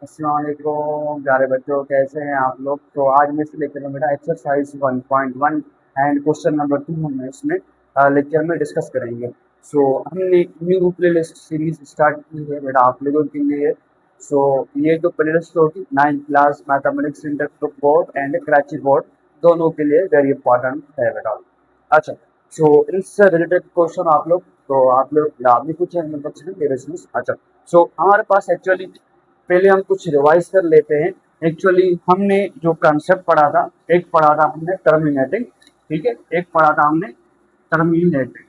अस्सलाम वालेकुम प्यारे बच्चों, कैसे हैं आप लोग। तो आज मैं इससे लेकर बेटा एक्सरसाइज 1.1 एंड क्वेश्चन नंबर 2 हम इसमें लेक्चर में डिस्कस करेंगे। हमने new play list series start की है बेटा आप लोगों के लिए। ये जो प्ले लिस्ट होगी 9th class mathematics inter board and Karachi board दोनों के लिए वेरी इंपॉर्टेंट है बेटा। अच्छा, इससे रिलेटेड क्वेश्चन आप लोग याद भी पूछे मतलब। अच्छा, हमारे पास एक्चुअली पहले हम कुछ रिवाइज कर लेते हैं। एक्चुअली हमने जो कंसेप्ट पढ़ा था, एक पढ़ा था हमने टर्मिनेटिंग, ठीक है, एक पढ़ा था हमने टर्मिनेटिंग,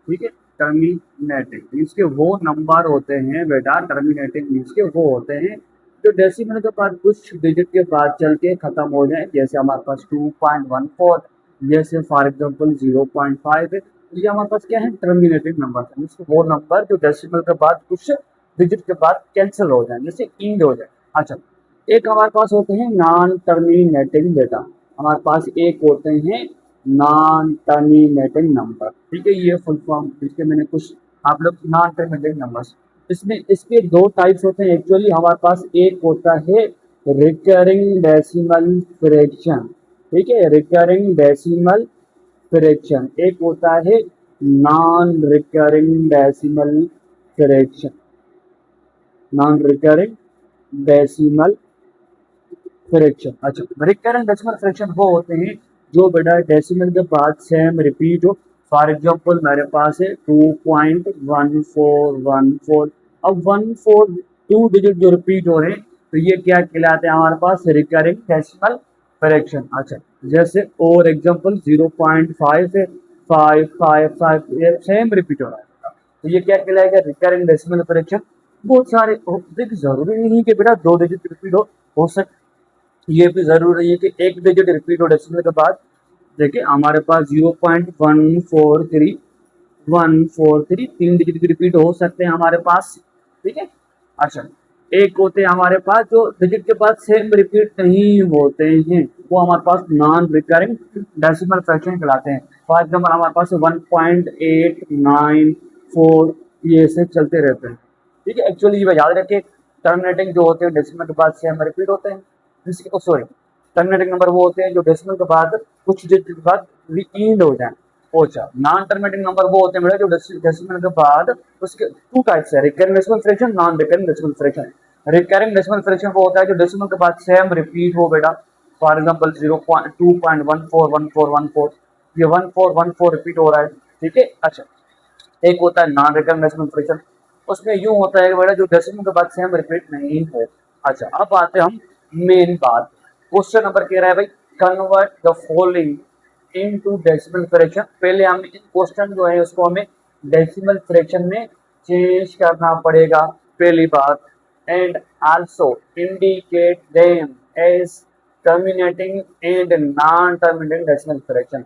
ठीक है। टर्मिनेटिंग इसके वो नंबर होते हैं बेटा, टर्मिनेटिंग मीन्स के वो होते हैं जो डेसिमल के बाद कुछ डिजिट के बाद चल के खत्म हो जाए। जैसे हमारे पास 2.14, जैसे फॉर एग्जांपल 0.5 है, ये हमारे पास क्या है, टर्मिनेटिंग नंबर है। वो नंबर जो डेसिमल के बाद कुछ डिजिट के बाद कैंसिल हो जाए, जैसे इंड हो जाए। अच्छा, एक हमारे पास होते हैं नॉन टर्मिनेटिंग डेटा, हमारे पास एक होते हैं नॉन टर्मिनेटिंग नंबर, ठीक है। ये फुल फॉर्म इसके मैंने कुछ आप लोग नॉन टर्मिनेटिंग नंबर्स, इसमें इसके दो टाइप्स होते हैं एक्चुअली। हमारे पास एक होता है रिकरिंग डेसिमल फ्रैक्शन, ठीक है, रिकरिंग डेसिमल फ्रैक्शन। एक होता है non recurring decimal fraction, non recurring decimal fraction. अच्छा, रिकरेंट डेसिमल फ्रैक्शन वो होते हैं जो बेटा डेसिमल के बाद सेम रिपीट हो। फॉर एग्जांपल मेरे पास है 2.1414। अब 14 टू डिजिट जो रिपीट हो रहे हैं, तो ये क्या कहलाते हैं हमारे पास, रिकरिंग डेसिमल फ्रैक्शन। अच्छा, जैसे और एग्जांपल 0.5 है, 555 ये सेम रिपीट हो रहा है, तो ये क्या कहलाएगा, रिकरिंग डेसिमल फ्रैक्शन। बहुत सारे देखिए, जरूरी नहीं कि बेटा दो डिजिट रिपीट हो सकते, ये भी जरूरी है कि एक डिजिट रिपीट हो डेसिमल के बाद। देखिए हमारे पास 0.143 तीन डिजिट की रिपीट हो सकते हैं हमारे पास, ठीक है। अच्छा, एक होते हैं हमारे पास जो डिजिट के बाद सेम रिपीट नहीं होते हैं, वो हमारे पास नॉन रिकरिंग डेसिमल फ्रैक्शन कहलाते हैं। फॉर एग्जाम्पल हमारे पास 1.894 ये ऐसे चलते रहते हैं, ठीक है। एक्चुअली ये याद रखिए, टर्मिनेटिंग जो होते हैं डेसिमल के बाद सेम रिपीट होते हैं। सॉरी, टर्मिनेटिंग नंबर वो होते हैं जो डेसिमल के बाद कुछ डिजिट के बाद रीइंड हो जाए। अच्छा, नॉन टर्मिनेटिंग नंबर वो होते हैं बेटा जो डेसिमल के बाद, उसके टू टाइप्स है, recurring decimal fraction, non recurring decimal fraction. Recurring decimal fraction वो होता है जो डेसिमल के बाद सेम रिपीट हो बेटा। फॉर एग्जांपल 0.2.141414, ये 1414 रिपीट हो रहा है, ठीक है। अच्छा, एक होता है नॉन रिकरिंग डेसिमल फ्रैक्शन, उसमें यूं होता है कि बेटा जो डेसिमल के बाद सेम रिपीट नहीं हो। अच्छा, अब आते हैं हम मेन बात, क्वेश्चन नंबर कह रहा है भाई, convert the following into decimal fraction. पहले हम क्वेश्चन जो है उसको हमें डेसिमल फ्रैक्शन में चेंज करना पड़ेगा, पहली बात। And also indicate them as terminating and non terminating decimal fraction.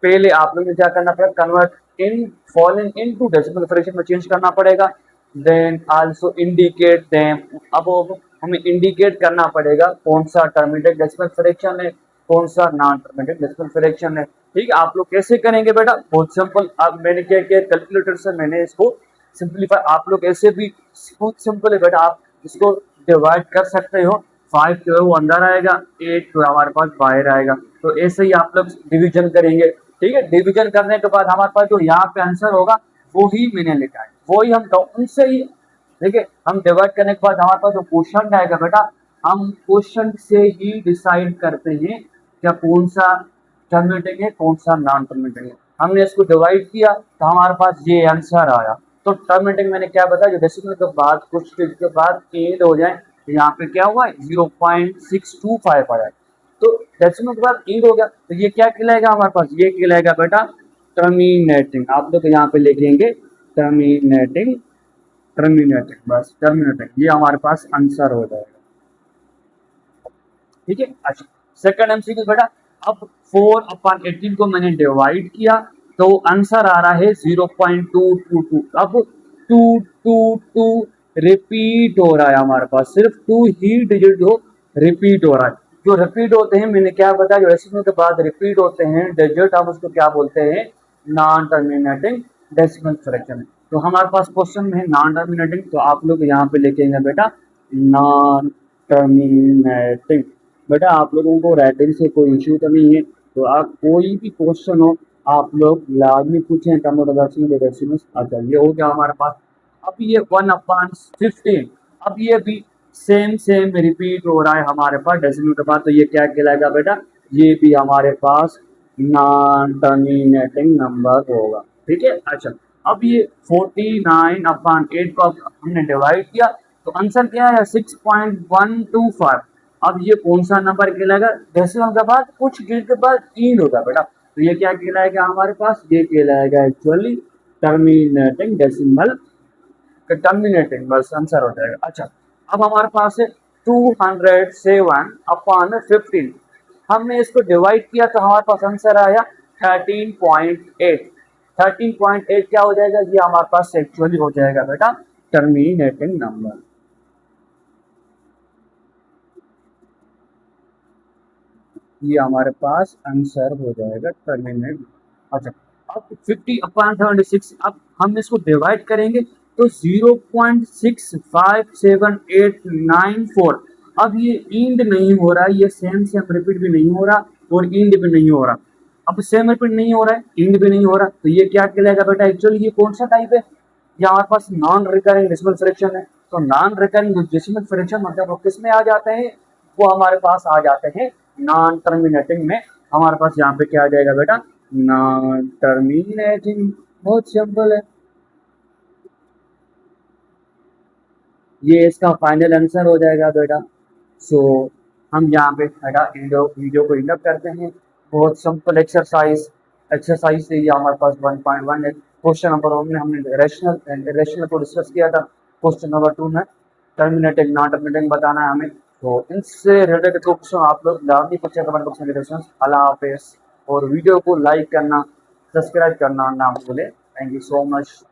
पहले आप लोग ने क्या करना पड़ेगा, convert in following into decimal fraction में चेंज करना पड़ेगा। देन आल्सो इंडिकेट देम, अब हमें इंडिकेट करना पड़ेगा कौन सा टर्मिनेटिंग डेसिमल फ्रैक्शन है, कौन सा नॉन टर्मिनेटिंग डेसिमल फ्रैक्शन है, ठीक है। आप लोग कैसे करेंगे बेटा, बहुत सिंपल। अब मैंने क्या किया, कैलकुलेटर से मैंने इसको सिंपलीफाई, आप लोग ऐसे भी बहुत सिंपल है बेटा, आप इसको डिवाइड कर सकते हो। 5 जो है वो अंदर आएगा, 8 जो हमारे पास बाहर आएगा, तो ऐसे ही आप लोग डिवीजन करेंगे, ठीक है। डिवीजन करने के बाद हमारे पास जो यहाँ पे आंसर होगा वो ही मैंने लिखा है, वो ही हम उनसे ही, देखिए हम डिवाइड करने के बाद हमारे पास जो क्वेश्चन आएगा बेटा, हम क्वेश्चन से ही डिसाइड करते हैं क्या कौन सा टर्मिनेटिंग है कौन सा नॉन टर्मिनेटिंग है। हमने इसको डिवाइड किया तो हमारे पास ये आंसर आया। तो टर्मिनेटिंग मैंने क्या बताया, जो डेसिमल के बाद कुछ के बाद एड हो जाए, तो यहाँ पे क्या हुआ 0.625 आया, तो डेसिमल के बाद एड हो गया, तो ये क्या कहलाएगा हमारे पास, ये कहलाएगा बेटा टर्मिनेटिंग। आप लोग यहाँ पे लिखेंगे टर्मिनेटिंग, टर्मिनेटिंग, बस टर्मिनेटिंग, ये हमारे पास आंसर हो जाएगा, ठीक है। अच्छा, सेकंड एमसीक्यू बेटा, अब 4/18 को मैंने डिवाइड किया तो आंसर आ रहा है 0.222। अब 222 रिपीट हो रहा है हमारे पास, सिर्फ 2 ही डिजिट जो रिपीट हो रहा है। जो रिपीट होते हैं मैंने क्या बताया, जो डेसिमल के बाद रिपीट होते हैं डिजिट, हम उसको क्या बोलते हैं, नॉन टर्मिनेटिंग डेसिमल फ्रैक्शन। तो हमारे पास क्वेश्चन में है नॉन टर्मिनेटिंग, तो आप लोग यहाँ पे लिखेंगे बेटा नॉन टर्मिनेटिंग। बेटा आप लोगों को राइटिंग से कोई इश्यू तो नहीं है, तो आप कोई भी क्वेश्चन हो आप लोग लाजमी पूछें कमेंट। अच्छा ये हो गया हमारे पास। अब ये 1/15, अब ये भी सेम सेम रिपीट हो रहा है हमारे पास डेसिमल के बाद, तो ये क्या कहलाएगा बेटा, ये भी हमारे पास नॉन टर्मिनेटिंग नंबर होगा। ठीक है। अच्छा अब ये 49/8 को अब हमने डिवाइड किया तो आंसर क्या है 6.125। अब ये कौन सा नंबर कहलाएगा, डेसिमल के बाद कुछ गिर के बाद 3 होगा बेटा, तो ये क्या कहलाएगा हमारे पास, ये कहलाएगा एक्चुअली टर्मिनेटिंग डेसिमल, टर्मिनेटिंग बस आंसर हो जाएगा। अच्छा अब हमारे पास है 207/15, हमने इसको डिवाइड किया तो हमारे पास आंसर आया 13.8। 13.8 क्या हो जाएगा, ये हमारे पास एक्चुअली हो जाएगा बेटा टर्मिनेटिंग नंबर। ये हमारे पास आंसर हो जाएगा टर्मिनेट। अच्छा अब 50/76, अब हम इसको डिवाइड करेंगे तो 0.657894। अब ये इंड नहीं हो रहा है, ये सेम सेम रिपीट भी नहीं हो रहा और इंड भी नहीं हो रहा। अब सेम रिपीट नहीं हो रहा है, इंड भी नहीं हो रहा, तो ये क्या कहलाएगा बेटा, एक्चुअली ये कौन सा टाइप है, ये हमारे पास नॉन रिकरिंग डेसिमल फ्रैक्शन है। तो नॉन रिकरिंग डेसिमल फ्रैक्शन मतलब वो किस में आ जाते हैं, वो हमारे पास आ जाते हैं नॉन टर्मिनेटिंग में। हमारे पास यहाँ पे क्या आ जाएगा बेटा, नॉन टर्मिनेटिंग। बहुत सिंपल है, ये इसका फाइनल आंसर हो जाएगा बेटा। सो हम यहाँ पे बेटा वीडियो को इंडअप करते हैं। बहुत सिंपल एक्सरसाइज से ये हमारे पास 1.1 है। क्वेश्चन नंबर 1 में हमने रेशनल को डिस्कस किया था। क्वेश्चन नंबर 2 में टर्मिनेटिंग नॉन टर्मिनेटिंग बताना है हमें। तो इनसे रिलेटेड क्वेश्चन आप लोग लाजमी पूछे कमेंट बॉक्स में। अल्लाह हाफिज़, और वीडियो को लाइक करना सब्सक्राइब करना ना भूलें। Thank you so much.